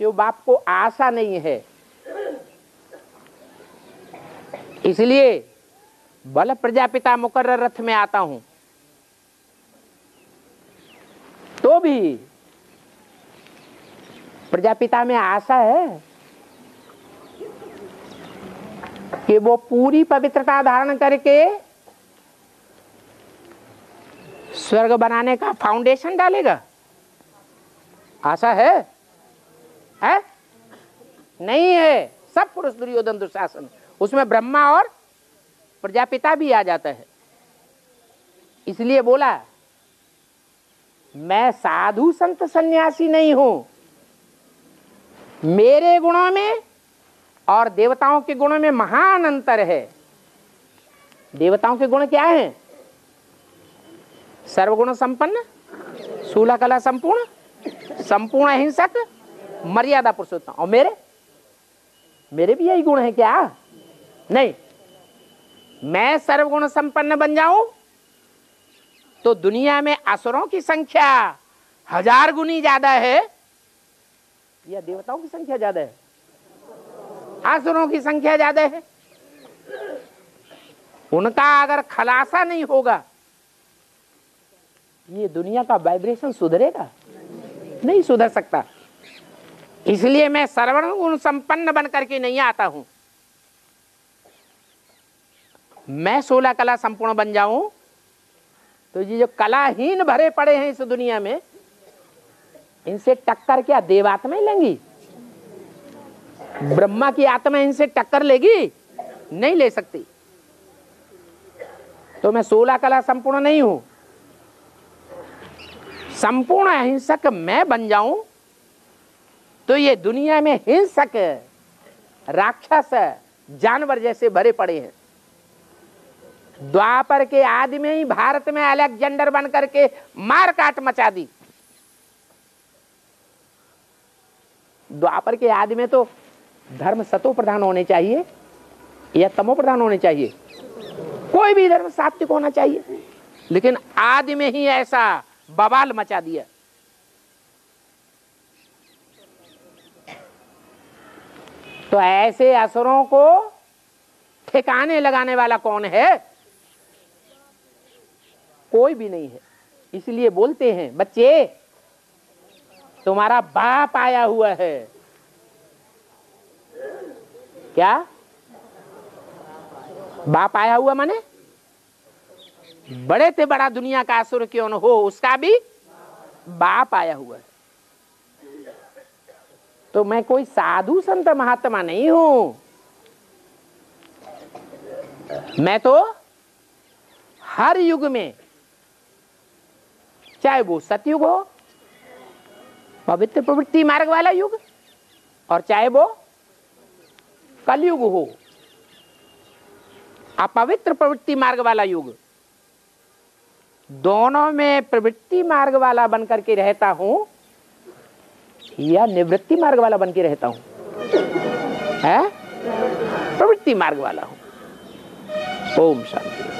शिव बाप को आशा नहीं है। इसलिए बल प्रजापिता मुकर्रर रथ में आता हूं तो भी प्रजापिता में आशा है कि वो पूरी पवित्रता धारण करके स्वर्ग बनाने का फाउंडेशन डालेगा। आशा है? नहीं है। सब पुरुष दुर्योधन दुशासन, उसमें ब्रह्मा और प्रजापिता भी आ जाता है। इसलिए बोला मैं साधु संत सन्यासी नहीं हूं। मेरे गुणों में और देवताओं के गुणों में महान अंतर है। देवताओं के गुण क्या हैं? सर्वगुण संपन्न, शूला कला संपूर्ण, संपूर्ण अहिंसक, मर्यादा पुरुषोत्तम। और मेरे भी यही गुण है क्या? नहीं। मैं सर्वगुण संपन्न बन जाऊं तो दुनिया में असुरों की संख्या 1000 गुनी ज्यादा है या देवताओं की संख्या ज्यादा है? असुरों की संख्या ज्यादा है। उनका अगर खलासा नहीं होगा, ये दुनिया का वाइब्रेशन सुधरेगा? नहीं सुधर सकता। इसलिए मैं सर्वगुण संपन्न बन करके नहीं आता हूं। मैं 16 कला संपूर्ण बन जाऊं तो ये जो कलाहीन भरे पड़े हैं इस दुनिया में, इनसे टक्कर क्या देवात्मा ही लेंगी? ब्रह्मा की आत्मा इनसे टक्कर लेगी? नहीं ले सकती। तो मैं 16 कला संपूर्ण नहीं हूं। संपूर्ण अहिंसक मैं बन जाऊं तो ये दुनिया में हिंसक, राक्षस, जानवर जैसे भरे पड़े हैं। द्वापर के आदि में ही भारत में अलेक्जेंडर बन करके मार काट मचा दी। द्वापर के आदि में तो धर्म सतो प्रधान होने चाहिए या तमो प्रधान होने चाहिए? कोई भी धर्म सात्विक होना चाहिए, लेकिन आदि में ही ऐसा बवाल मचा दिया। तो ऐसे असुरों को ठिकाने लगाने वाला कौन है? कोई भी नहीं है। इसलिए बोलते हैं बच्चे तुम्हारा बाप आया हुआ है। क्या बाप आया हुआ माने? बड़े से बड़ा दुनिया का असुर क्यों न हो, उसका भी बाप आया हुआ है। तो मैं कोई साधु संत महात्मा नहीं हूं। मैं तो हर युग में, चाहे वो सतयुग हो, पवित्र प्रवृत्ति मार्ग वाला युग, और चाहे वो कलयुग हो, अपवित्र प्रवृत्ति मार्ग वाला युग, दोनों में प्रवृत्ति मार्ग वाला बनकर के रहता हूं या निवृत्ति मार्ग वाला बन के रहता हूं? है प्रवृत्ति मार्ग वाला हूं। ओम शांति।